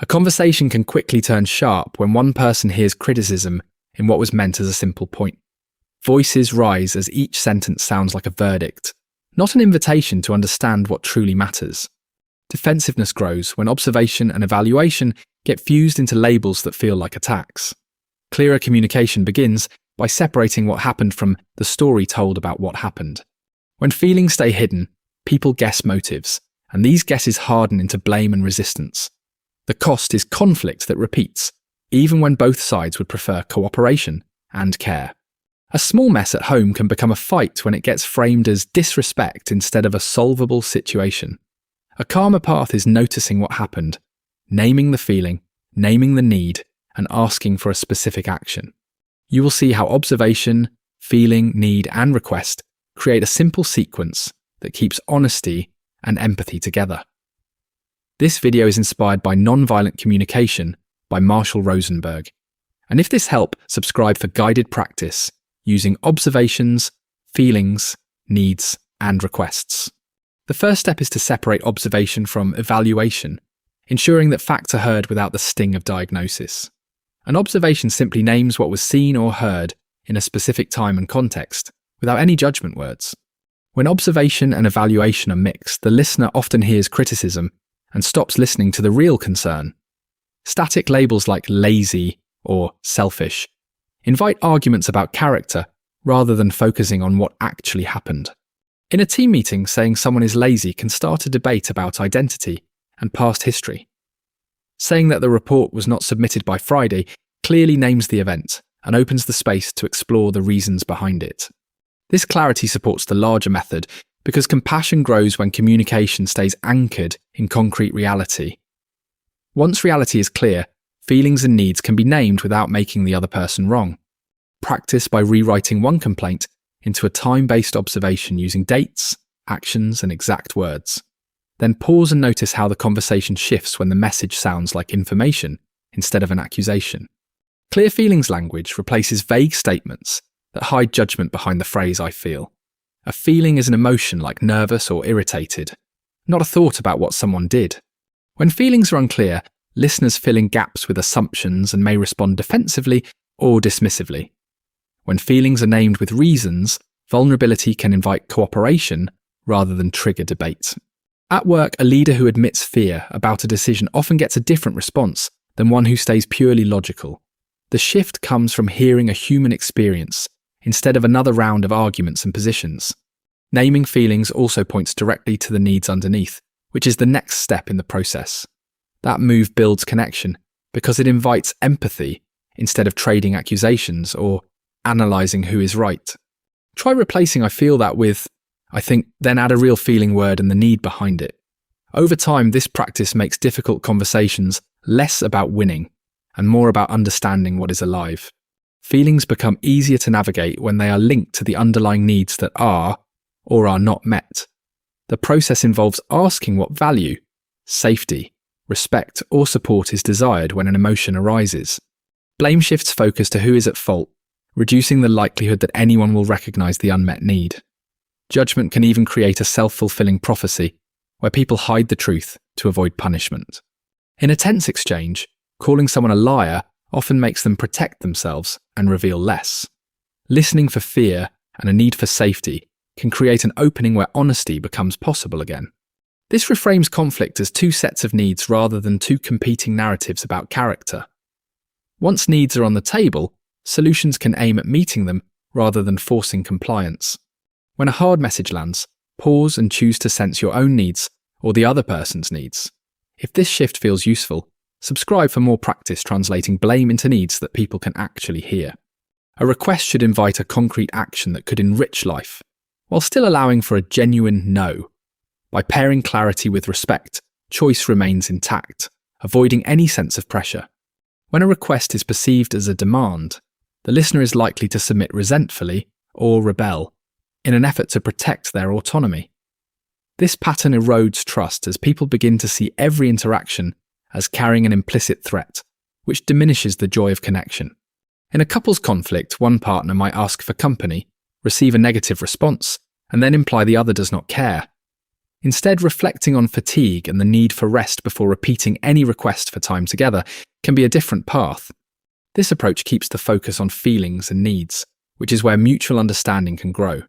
A conversation can quickly turn sharp when one person hears criticism in what was meant as a simple point. Voices rise as each sentence sounds like a verdict, not an invitation to understand what truly matters. Defensiveness grows when observation and evaluation get fused into labels that feel like attacks. Clearer communication begins by separating what happened from the story told about what happened. When feelings stay hidden, people guess motives, and these guesses harden into blame and resistance. The cost is conflict that repeats, even when both sides would prefer cooperation and care. A small mess at home can become a fight when it gets framed as disrespect instead of a solvable situation. A calmer path is noticing what happened, naming the feeling, naming the need, and asking for a specific action. You will see how observation, feeling, need, and request create a simple sequence that keeps honesty and empathy together. This video is inspired by Nonviolent Communication by Rosenberg. And if this helped, subscribe for guided practice using observations, feelings, needs, and requests. The first step is to separate observation from evaluation, ensuring that facts are heard without the sting of diagnosis. An observation simply names what was seen or heard in a specific time and context, without any judgment words. When observation and evaluation are mixed, the listener often hears criticism and stops listening to the real concern. Static labels like lazy or selfish invite arguments about character rather than focusing on what actually happened. In a team meeting, saying someone is lazy can start a debate about identity and past history. Saying that the report was not submitted by Friday clearly names the event and opens the space to explore the reasons behind it. This clarity supports the larger method because compassion grows when communication stays anchored in concrete reality. Once reality is clear, feelings and needs can be named without making the other person wrong. Practice by rewriting one complaint into a time-based observation using dates, actions, and exact words. Then pause and notice how the conversation shifts when the message sounds like information instead of an accusation. Clear feelings language replaces vague statements that hide judgment behind the phrase "I feel." A feeling is an emotion like nervous or irritated, not a thought about what someone did. When feelings are unclear, listeners fill in gaps with assumptions and may respond defensively or dismissively. When feelings are named with reasons, vulnerability can invite cooperation rather than trigger debate. At work, a leader who admits fear about a decision often gets a different response than one who stays purely logical. The shift comes from hearing a human experience instead of another round of arguments and positions. Naming feelings also points directly to the needs underneath, which is the next step in the process. That move builds connection because it invites empathy instead of trading accusations or analysing who is right. Try replacing "I feel that" with "I think," then add a real feeling word and the need behind it. Over time, this practice makes difficult conversations less about winning and more about understanding what is alive. Feelings become easier to navigate when they are linked to the underlying needs that are or are not met. The process involves asking what value, safety, respect, or support is desired when an emotion arises. Blame shifts focus to who is at fault, reducing the likelihood that anyone will recognise the unmet need. Judgment can even create a self-fulfilling prophecy, where people hide the truth to avoid punishment. In a tense exchange, calling someone a liar often makes them protect themselves and reveal less. Listening for fear and a need for safety can create an opening where honesty becomes possible again. This reframes conflict as two sets of needs rather than two competing narratives about character. Once needs are on the table, solutions can aim at meeting them rather than forcing compliance. When a hard message lands, pause and choose to sense your own needs or the other person's needs. If this shift feels useful, subscribe for more practice translating blame into needs that people can actually hear. A request should invite a concrete action that could enrich life, while still allowing for a genuine no. By pairing clarity with respect, choice remains intact, avoiding any sense of pressure. When a request is perceived as a demand, the listener is likely to submit resentfully or rebel in an effort to protect their autonomy. This pattern erodes trust as people begin to see every interaction as carrying an implicit threat, which diminishes the joy of connection. In a couple's conflict, one partner might ask for company, receive a negative response, and then imply the other does not care. Instead, reflecting on fatigue and the need for rest before repeating any request for time together can be a different path. This approach keeps the focus on feelings and needs, which is where mutual understanding can grow.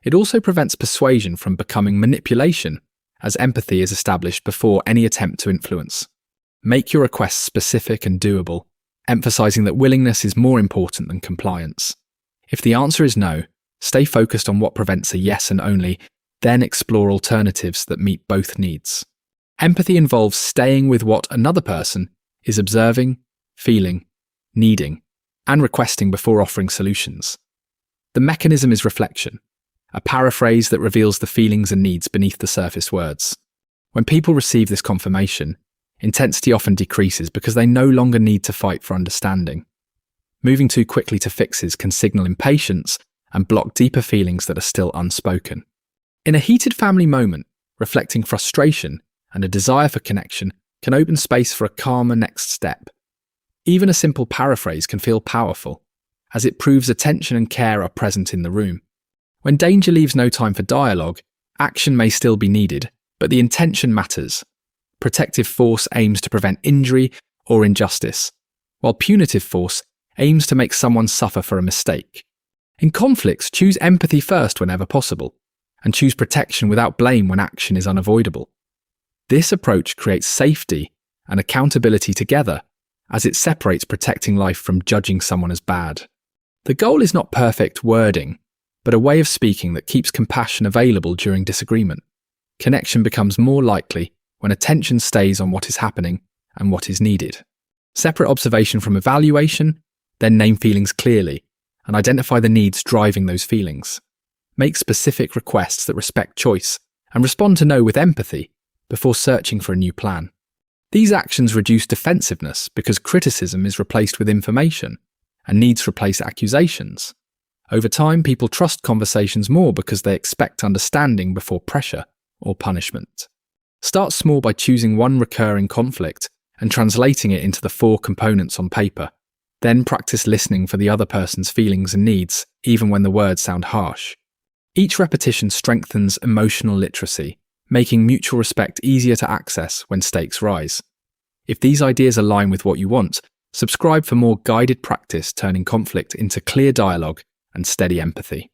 It also prevents persuasion from becoming manipulation, as empathy is established before any attempt to influence. Make your requests specific and doable, emphasizing that willingness is more important than compliance. If the answer is no, stay focused on what prevents a yes and only, then explore alternatives that meet both needs. Empathy involves staying with what another person is observing, feeling, needing, and requesting before offering solutions. The mechanism is reflection, a paraphrase that reveals the feelings and needs beneath the surface words. When people receive this confirmation, intensity often decreases because they no longer need to fight for understanding. Moving too quickly to fixes can signal impatience and block deeper feelings that are still unspoken. In a heated family moment, reflecting frustration and a desire for connection can open space for a calmer next step. Even a simple paraphrase can feel powerful, as it proves attention and care are present in the room. When danger leaves no time for dialogue, action may still be needed, but the intention matters. Protective force aims to prevent injury or injustice, while punitive force aims to make someone suffer for a mistake. In conflicts, choose empathy first whenever possible, and choose protection without blame when action is unavoidable. This approach creates safety and accountability together, as it separates protecting life from judging someone as bad. The goal is not perfect wording, but a way of speaking that keeps compassion available during disagreement. Connection becomes more likely when attention stays on what is happening and what is needed. Separate observation from evaluation, then name feelings clearly and identify the needs driving those feelings. Make specific requests that respect choice and respond to no with empathy before searching for a new plan. These actions reduce defensiveness because criticism is replaced with information and needs replace accusations. Over time, people trust conversations more because they expect understanding before pressure or punishment. Start small by choosing one recurring conflict and translating it into the 4 components on paper. Then practice listening for the other person's feelings and needs, even when the words sound harsh. Each repetition strengthens emotional literacy, making mutual respect easier to access when stakes rise. If these ideas align with what you want, subscribe for more guided practice turning conflict into clear dialogue and steady empathy.